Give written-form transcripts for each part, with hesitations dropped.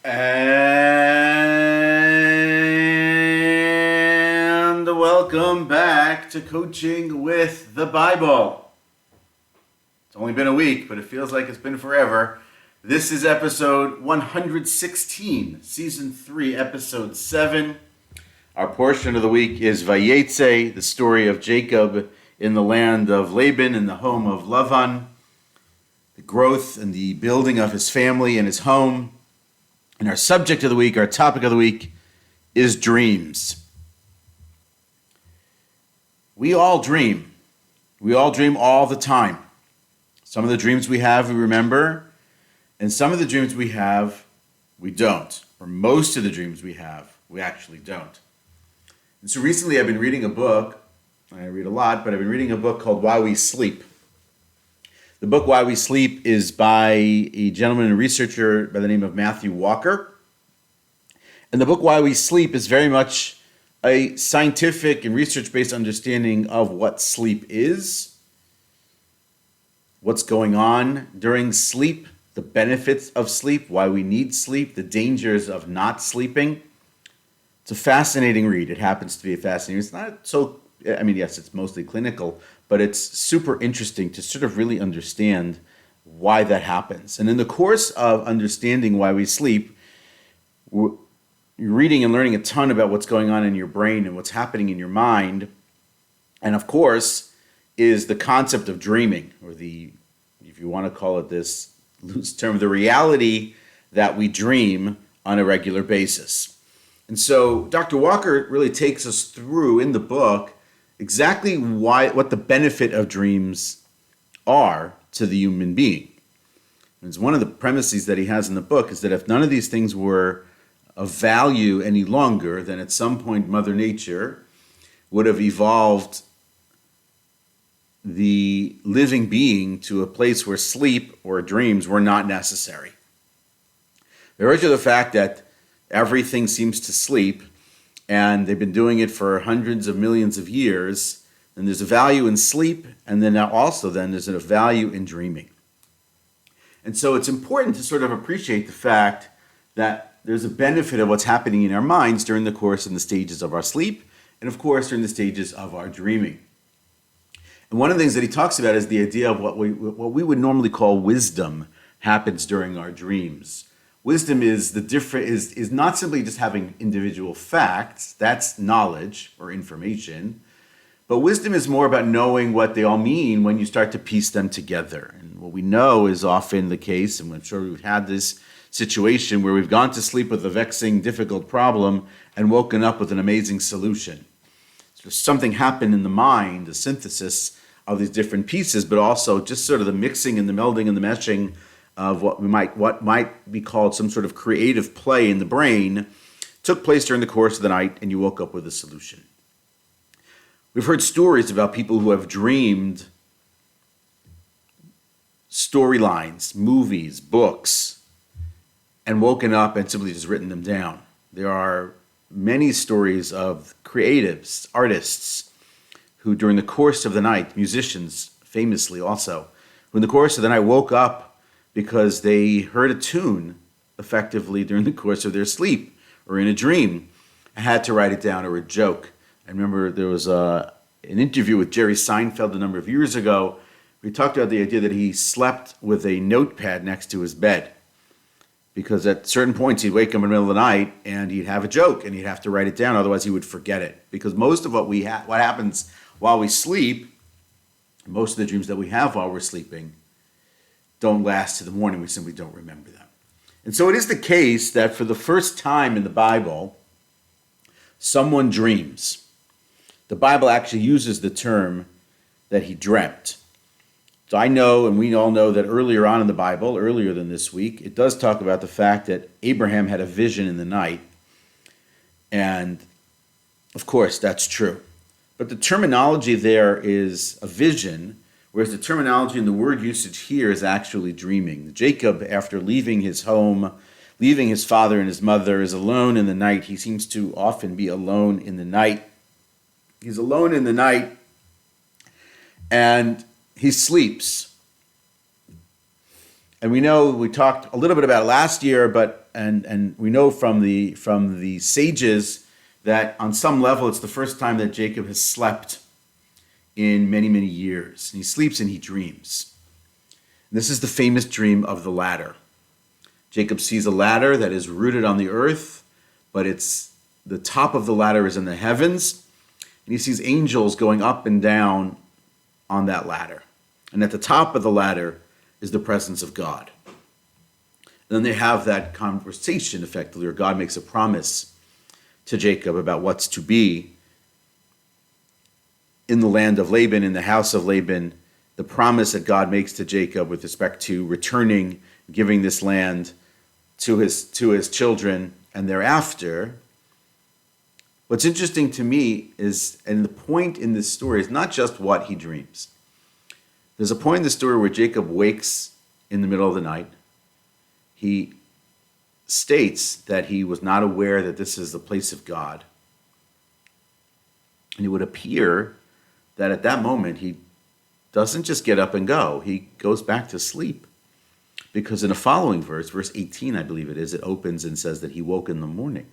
And welcome back to Coaching with the Bible. It's only been a week, but it feels like it's been forever. This is episode 116, season 3, episode 7. Our portion of the week is Vayeitzei, the story of Jacob in the land of Laban, in the home of Lavan, the growth and the building of his family and his home. And our subject of the week, our topic of the week, is dreams. We all dream. We all dream all the time. Some of the dreams we have, we remember, and some of the dreams we have, we don't. Or most of the dreams we have, we actually don't. And so recently I've been reading a book. I read a lot, but I've been reading a book called Why We Sleep. The book Why We Sleep is by a gentleman and researcher by the name of Matthew Walker. And the book Why We Sleep is very much a scientific and research-based understanding of what sleep is, what's going on during sleep, the benefits of sleep, why we need sleep, the dangers of not sleeping. It's a fascinating read. It happens to be a fascinating read. It's not so, yes, it's mostly clinical, but it's super interesting to sort of really understand why that happens. And in the course of understanding why we sleep, you're reading and learning a ton about what's going on in your brain and what's happening in your mind. And of course, is the concept of dreaming, or the, if you want to call it this loose term, the reality that we dream on a regular basis. And so Dr. Walker really takes us through in the book exactly what the benefit of dreams are to the human being. And it's one of the premises that he has in the book is that if none of these things were of value any longer, then at some point Mother Nature would have evolved the living being to a place where sleep or dreams were not necessary. The origin of the fact that everything seems to sleep, and they've been doing it for hundreds of millions of years, and there's a value in sleep, and then there's a value in dreaming. And so it's important to sort of appreciate the fact that there's a benefit of what's happening in our minds during the course and the stages of our sleep, and of course during the stages of our dreaming. And one of the things that he talks about is the idea of what we would normally call wisdom happens during our dreams. Wisdom is not simply just having individual facts, that's knowledge or information, but wisdom is more about knowing what they all mean when you start to piece them together. And what we know is often the case, and I'm sure we've had this situation where we've gone to sleep with a vexing, difficult problem and woken up with an amazing solution. So something happened in the mind, the synthesis of these different pieces, but also just sort of the mixing and the melding and the meshing of what might be called some sort of creative play in the brain took place during the course of the night, and you woke up with a solution. We've heard stories about people who have dreamed storylines, movies, books, and woken up and simply just written them down. There are many stories of creatives, artists, who during the course of the night, musicians famously also, who in the course of the night woke up because they heard a tune effectively during the course of their sleep or in a dream and had to write it down, or a joke. I remember there was an interview with Jerry Seinfeld a number of years ago. We talked about the idea that he slept with a notepad next to his bed because at certain points he'd wake up in the middle of the night and he'd have a joke and he'd have to write it down, otherwise he would forget it. Because most of what happens while we sleep, most of the dreams that we have while we're sleeping, don't last to the morning. We simply don't remember them. And so it is the case that for the first time in the Bible, someone dreams. The Bible actually uses the term that he dreamt. So I know, and we all know, that earlier on in the Bible, earlier than this week, it does talk about the fact that Abraham had a vision in the night. And of course, that's true. But the terminology there is a vision, whereas the terminology and the word usage here is actually dreaming. Jacob, after leaving his home, leaving his father and his mother, is alone in the night. He seems to often be alone in the night. He's alone in the night, and he sleeps. And we know, we talked a little bit about it last year, but and we know from the sages that on some level it's the first time that Jacob has slept in many, many years. And he sleeps and he dreams. And this is the famous dream of the ladder. Jacob sees a ladder that is rooted on the earth, but the top of the ladder is in the heavens, and he sees angels going up and down on that ladder. And at the top of the ladder is the presence of God. And then they have that conversation, effectively, where God makes a promise to Jacob about what's to be in the land of Laban, in the house of Laban, the promise that God makes to Jacob with respect to returning, giving this land to his children, and thereafter. What's interesting to me is, and the point in this story is not just what he dreams. There's a point in the story where Jacob wakes in the middle of the night. He states that he was not aware that this is the place of God. And it would appear that at that moment he doesn't just get up and go. He goes back to sleep. Because in a following verse, verse 18, I believe it is, it opens and says that he woke in the morning.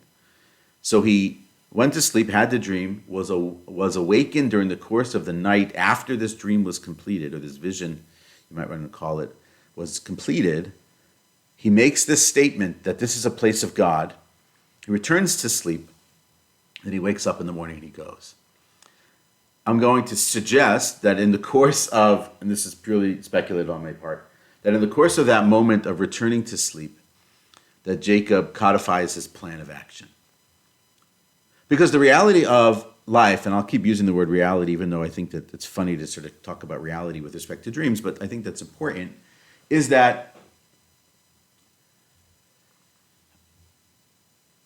So he went to sleep, had the dream, was awakened during the course of the night after this dream was completed, or this vision, you might want to call it, was completed. He makes this statement that this is a place of God. He returns to sleep, then he wakes up in the morning and he goes. I'm going to suggest that in the course of, and this is purely speculative on my part, that in the course of that moment of returning to sleep, that Jacob codifies his plan of action. Because the reality of life, and I'll keep using the word reality, even though I think that it's funny to sort of talk about reality with respect to dreams, but I think that's important, is that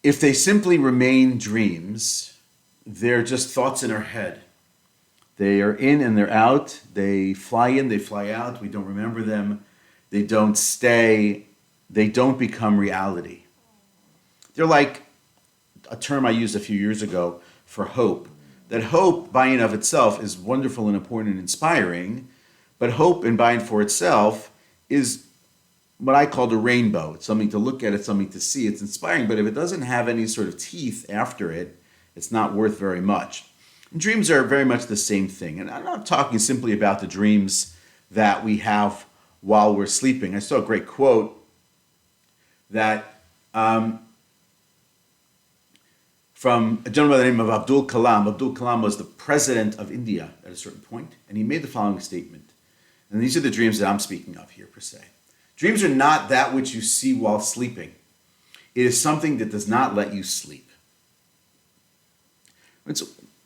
if they simply remain dreams, they're just thoughts in our head. They are in and they're out. They fly in, they fly out. We don't remember them. They don't stay. They don't become reality. They're like a term I used a few years ago for hope. That hope by and of itself is wonderful and important and inspiring, but hope in by and for itself is what I called a rainbow. It's something to look at, it's something to see, it's inspiring, but if it doesn't have any sort of teeth after it, it's not worth very much. And dreams are very much the same thing. And I'm not talking simply about the dreams that we have while we're sleeping. I saw a great quote that from a gentleman by the name of Abdul Kalam. Abdul Kalam was the president of India at a certain point, and he made the following statement. And these are the dreams that I'm speaking of here, per se. Dreams are not that which you see while sleeping. It is something that does not let you sleep.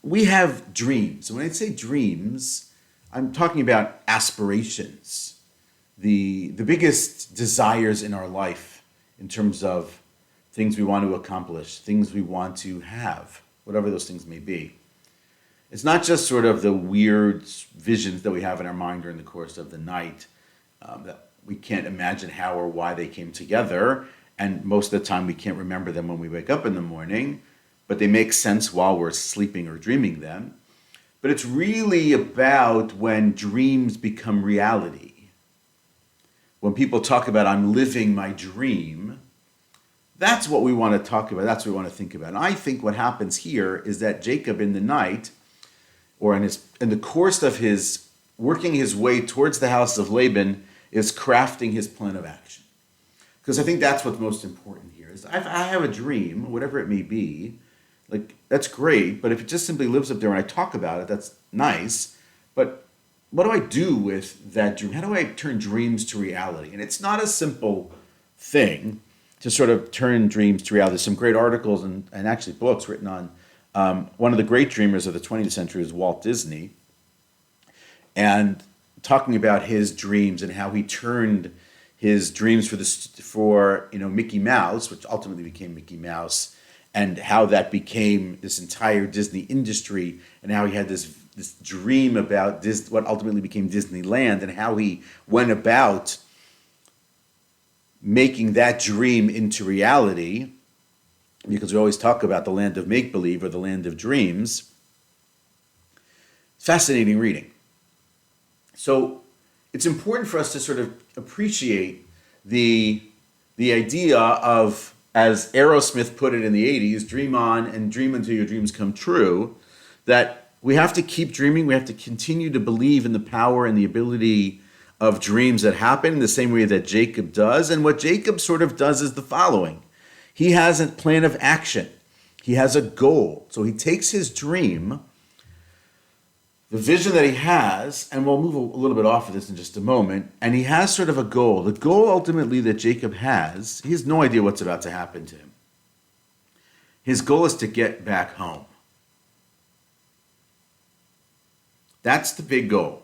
We have dreams. And when I say dreams, I'm talking about aspirations, the biggest desires in our life in terms of things we want to accomplish, things we want to have, whatever those things may be. It's not just sort of the weird visions that we have in our mind during the course of the night that we can't imagine how or why they came together, and most of the time we can't remember them when we wake up in the morning, but they make sense while we're sleeping or dreaming them. But it's really about when dreams become reality. When people talk about, I'm living my dream, that's what we want to talk about. That's what we want to think about. And I think what happens here is that Jacob in the night, or in the course of his working his way towards the house of Laban, is crafting his plan of action. Because I think that's what's most important here. Is I have a dream, whatever it may be, like that's great, but if it just simply lives up there and I talk about it, that's nice. But what do I do with that dream? How do I turn dreams to reality? And it's not a simple thing to sort of turn dreams to reality. There's some great articles and actually books written on one of the great dreamers of the 20th century is Walt Disney, and talking about his dreams and how he turned his dreams for Mickey Mouse, which ultimately became Mickey Mouse, and how that became this entire Disney industry, and how he had this dream about what ultimately became Disneyland, and how he went about making that dream into reality, because we always talk about the land of make-believe or the land of dreams. Fascinating reading. So it's important for us to sort of appreciate the idea of as Aerosmith put it in the 80s, dream on and dream until your dreams come true, that we have to keep dreaming. We have to continue to believe in the power and the ability of dreams that happen in the same way that Jacob does. And what Jacob sort of does is the following. He has a plan of action. He has a goal. So he takes his dream, the vision that he has, and we'll move a little bit off of this in just a moment, and he has sort of a goal. The goal ultimately that Jacob has, he has no idea what's about to happen to him. His goal is to get back home. That's the big goal.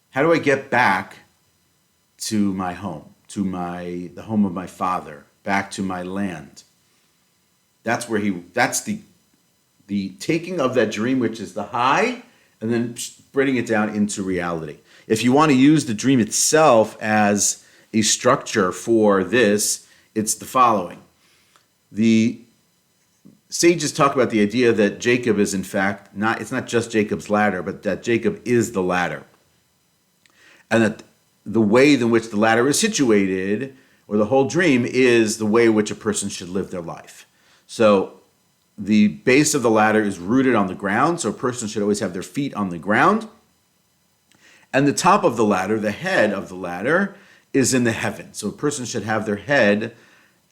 How do I get back to my home, to the home of my father, back to my land? That's the taking of that dream, which is the high, and then bringing it down into reality. If you want to use the dream itself as a structure for this, it's the following. The sages talk about the idea that Jacob is in fact it's not just Jacob's ladder, but that Jacob is the ladder. And that the way in which the ladder is situated, or the whole dream, is the way in which a person should live their life. So the base of the ladder is rooted on the ground, so a person should always have their feet on the ground. And the top of the ladder, the head of the ladder, is in the heavens. So a person should have their head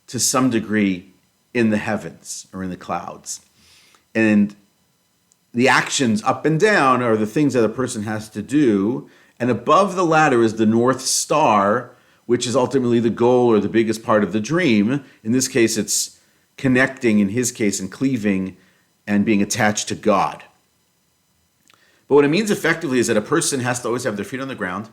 to some degree in the heavens or in the clouds. And the actions up and down are the things that a person has to do. And above the ladder is the North Star, which is ultimately the goal or the biggest part of the dream. In this case, it's connecting, in his case, and cleaving and being attached to God. But what it means effectively is that a person has to always have their feet on the ground,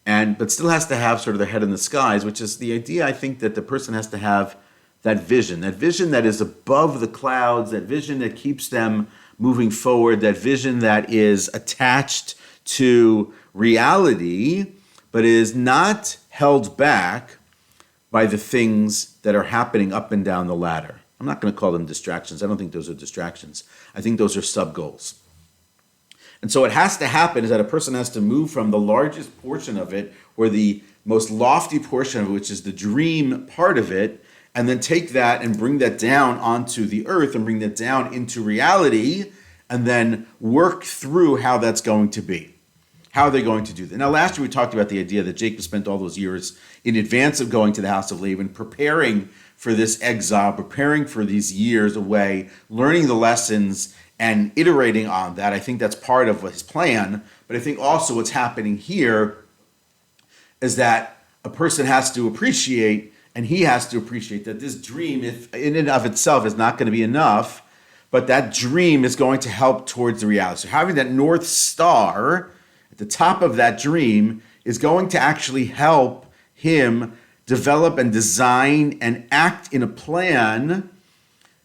but still has to have sort of their head in the skies, which is the idea, I think, that the person has to have that vision that is above the clouds, that vision that keeps them moving forward, that vision that is attached to reality, but is not held back by the things that are happening up and down the ladder. I'm not going to call them distractions. I don't think those are distractions. I think those are sub-goals. And so what has to happen is that a person has to move from the largest portion of it, or the most lofty portion of it, which is the dream part of it, and then take that and bring that down onto the earth and bring that down into reality, and then work through how that's going to be. How they're going to do that. Now, last year we talked about the idea that Jacob spent all those years in advance of going to the house of Laban, preparing for this exile, preparing for these years away, learning the lessons and iterating on that. I think that's part of his plan. But I think also what's happening here is that a person has to appreciate, and he has to appreciate, that this dream, if in and of itself, is not going to be enough, but that dream is going to help towards the reality. So having that North Star at the top of that dream is going to actually help him develop and design and act in a plan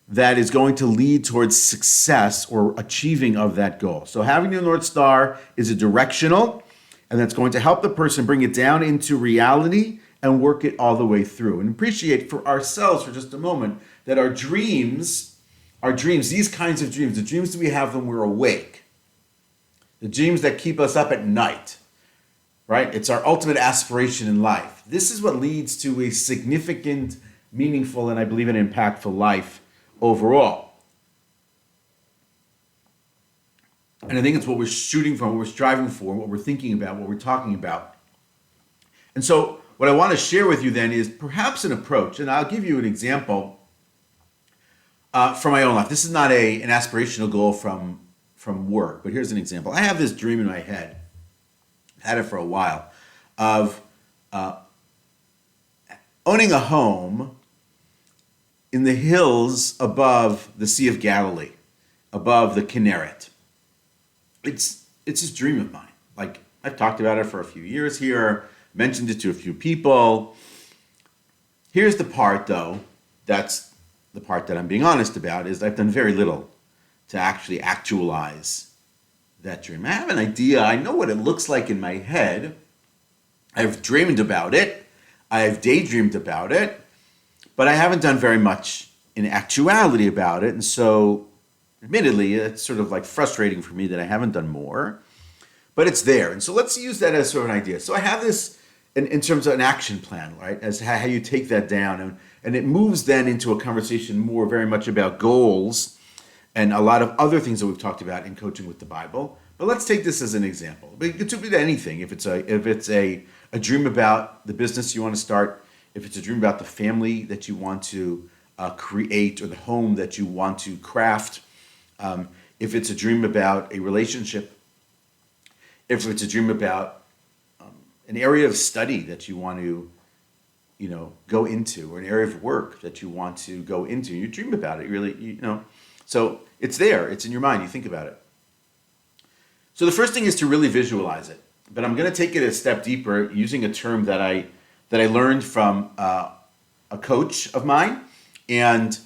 that is going to lead towards success or achieving of that goal. So having the North Star is a directional, and that's going to help the person bring it down into reality and work it all the way through. And appreciate for ourselves for just a moment that our dreams, these kinds of dreams, the dreams that we have when we're awake, the dreams that keep us up at night, right? It's our ultimate aspiration in life. This is what leads to a significant, meaningful, and I believe an impactful life overall. And I think it's what we're shooting for, what we're striving for, what we're thinking about, what we're talking about. And so what I want to share with you then is perhaps an approach, and I'll give you an example from my own life. This is not an aspirational goal from work, but here's an example. I have this dream in my head, had it for a while, of owning a home in the hills above the Sea of Galilee, above the Kinneret. It's this dream of mine. Like, I've talked about it for a few years here, mentioned it to a few people. Here's the part, though, that's the part that I'm being honest about, is I've done very little to actually actualize that dream. I have an idea. I know what it looks like in my head. I've dreamed about it. I've daydreamed about it. But I haven't done very much in actuality about it. And so, admittedly, it's sort of like frustrating for me that I haven't done more. But it's there. And so let's use that as sort of an idea. So I have this in terms of an action plan, right? As how you take that down. And it moves then into a conversation more very much about goals and a lot of other things that we've talked about in coaching with the Bible. But let's take this as an example. But it could be anything. If it's a dream about the business you want to start, if it's a dream about the family that you want to create, or the home that you want to craft, if it's a dream about a relationship, if it's a dream about an area of study that you want to, go into, or an area of work that you want to go into, you dream about it, really, So it's there, it's in your mind, you think about it. So the first thing is to really visualize it. But I'm going to take it a step deeper using a term that I learned from a coach of mine, and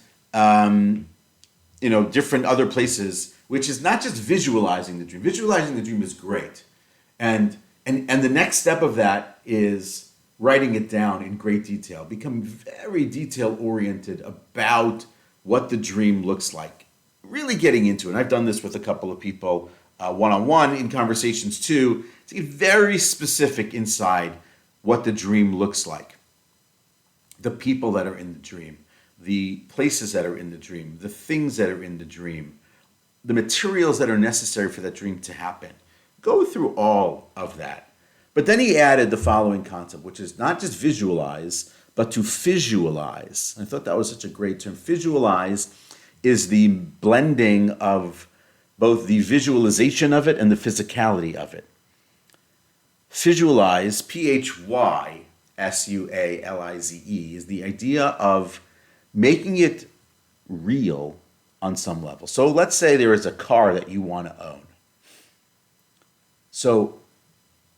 different other places, which is not just visualizing the dream. Visualizing the dream is great, and the next step of that is writing it down in great detail. Become very detail oriented about what the dream looks like. Really getting into it. And I've done this with a couple of people one-on-one in conversations too, to get very specific inside what the dream looks like. The people that are in the dream, the places that are in the dream, the things that are in the dream, the materials that are necessary for that dream to happen. Go through all of that. But then he added the following concept, which is not just visualize, but to visualize. I thought that was such a great term. Visualize is the blending of both the visualization of it and the physicality of it. Visualize, Physualize, is the idea of making it real on some level. So let's say there is a car that you want to own. So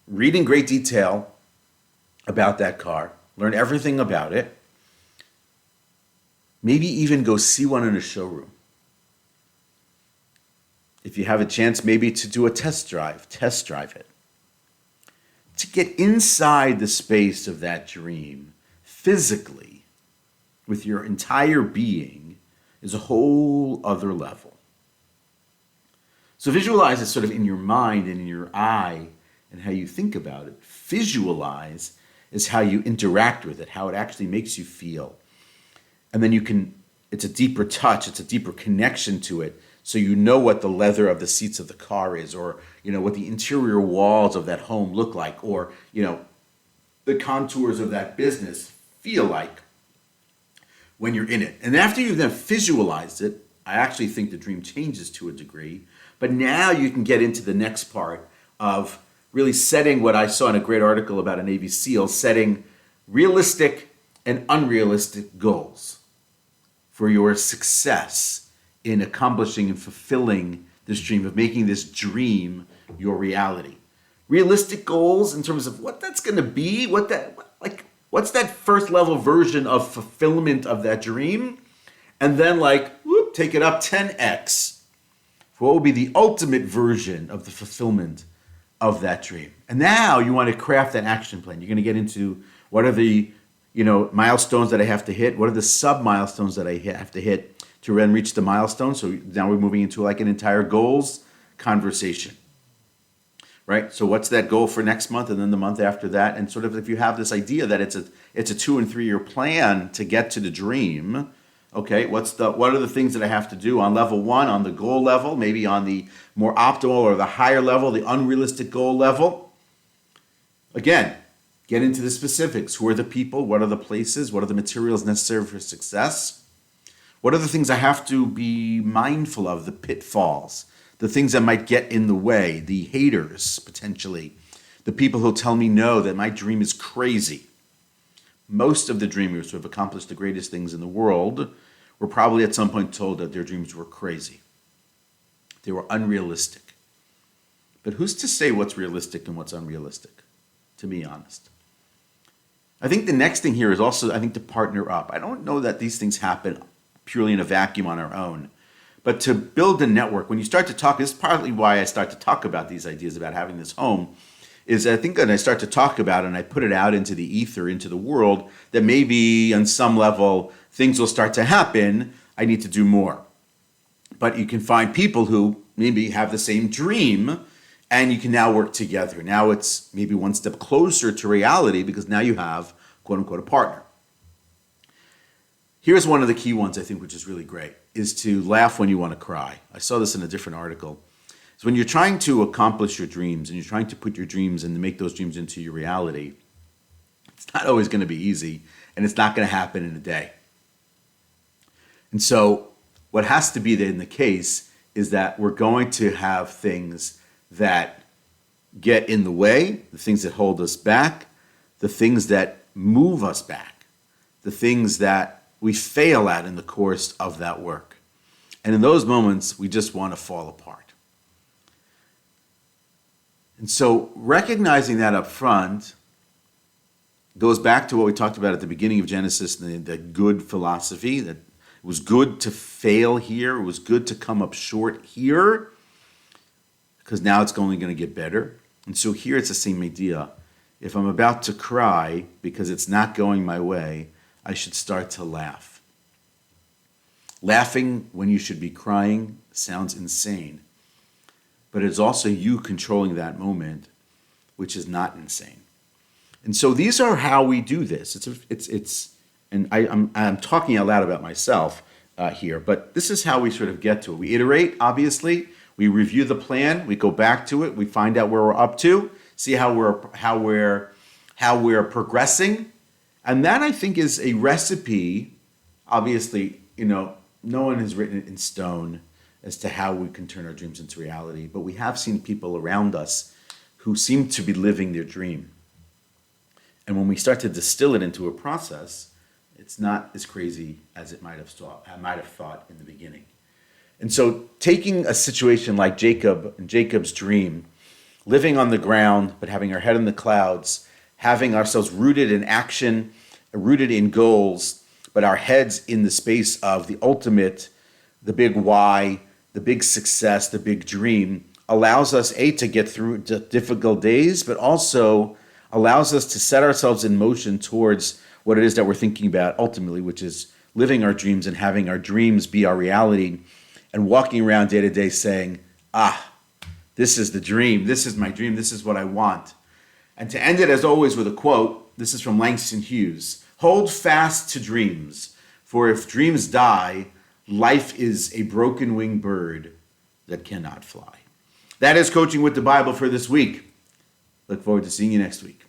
read in great detail about that car, learn everything about it, maybe even go see one in a showroom. If you have a chance, maybe to do a test drive it. To get inside the space of that dream physically with your entire being is a whole other level. So visualize is sort of in your mind and in your eye and how you think about it. Visualize is how you interact with it, how it actually makes you feel. And then it's a deeper touch, it's a deeper connection to it. So you know what the leather of the seats of the car is, or what the interior walls of that home look like, or the contours of that business feel like when you're in it. And after you've then visualized it, I actually think the dream changes to a degree. But now you can get into the next part of really setting what I saw in a great article about a Navy SEAL, setting realistic and unrealistic goals for your success in accomplishing and fulfilling this dream, of making this dream your reality. Realistic goals in terms of what that's going to be, what's that first level version of fulfillment of that dream, and then take it up 10x for what will be the ultimate version of the fulfillment of that dream. And now you want to craft an action plan. You're going to get into what are the milestones that I have to hit, what are the sub-milestones that I have to hit to then reach the milestone. So now we're moving into an entire goals conversation, right? So what's that goal for next month and then the month after that? And sort of if you have this idea that it's a 2 and 3 year plan to get to the dream, okay, what are the things that I have to do on level 1, on the goal level, maybe on the more optimal or the higher level, the unrealistic goal level? Again, get into the specifics. Who are the people? What are the places? What are the materials necessary for success? What are the things I have to be mindful of, the pitfalls, the things that might get in the way, the haters, potentially, the people who'll tell me no, that my dream is crazy. Most of the dreamers who have accomplished the greatest things in the world were probably at some point told that their dreams were crazy. They were unrealistic. But who's to say what's realistic and what's unrealistic, to be honest? I think the next thing here is also, to partner up. I don't know that these things happen purely in a vacuum on our own. But to build a network, when you start to talk, this is partly why I start to talk about these ideas about having this home, is I think when I start to talk about it and I put it out into the ether, into the world, that maybe on some level things will start to happen. I need to do more. But you can find people who maybe have the same dream and you can now work together. Now it's maybe one step closer to reality because now you have, quote unquote, a partner. Here's one of the key ones I think, which is really great, is to laugh when you want to cry. I saw this in a different article. So when you're trying to accomplish your dreams and you're trying to put your dreams and to make those dreams into your reality, it's not always going to be easy, and it's not going to happen in a day. And so what has to be in the case is that we're going to have things that get in the way, the things that hold us back, the things that move us back, the things that we fail at in the course of that work. And in those moments, we just want to fall apart. And so recognizing that up front goes back to what we talked about at the beginning of Genesis, the good philosophy, that it was good to fail here, it was good to come up short here, because now it's only going to get better. And so here it's the same idea. If I'm about to cry because it's not going my way, I should start to laugh. Laughing when you should be crying sounds insane, but it's also you controlling that moment, which is not insane. And so these are how we do this. And I'm talking out loud about myself here, but this is how we sort of get to it. We iterate, obviously. We review the plan. We go back to it. We find out where we're up to. See how we're progressing. And that, I think, is a recipe. Obviously, no one has written it in stone as to how we can turn our dreams into reality. But we have seen people around us who seem to be living their dream. And when we start to distill it into a process, it's not as crazy as I might have thought in the beginning. And so taking a situation like Jacob and Jacob's dream, living on the ground, but having our head in the clouds, having ourselves rooted in action, rooted in goals, but our heads in the space of the ultimate, the big why, the big success, the big dream, allows us, to get through difficult days, but also allows us to set ourselves in motion towards what it is that we're thinking about ultimately, which is living our dreams and having our dreams be our reality, and walking around day to day saying, this is the dream, this is my dream, this is what I want. And to end it, as always, with a quote, this is from Langston Hughes: "Hold fast to dreams, for if dreams die, life is a broken-winged bird that cannot fly." That is Coaching with the Bible for this week. Look forward to seeing you next week.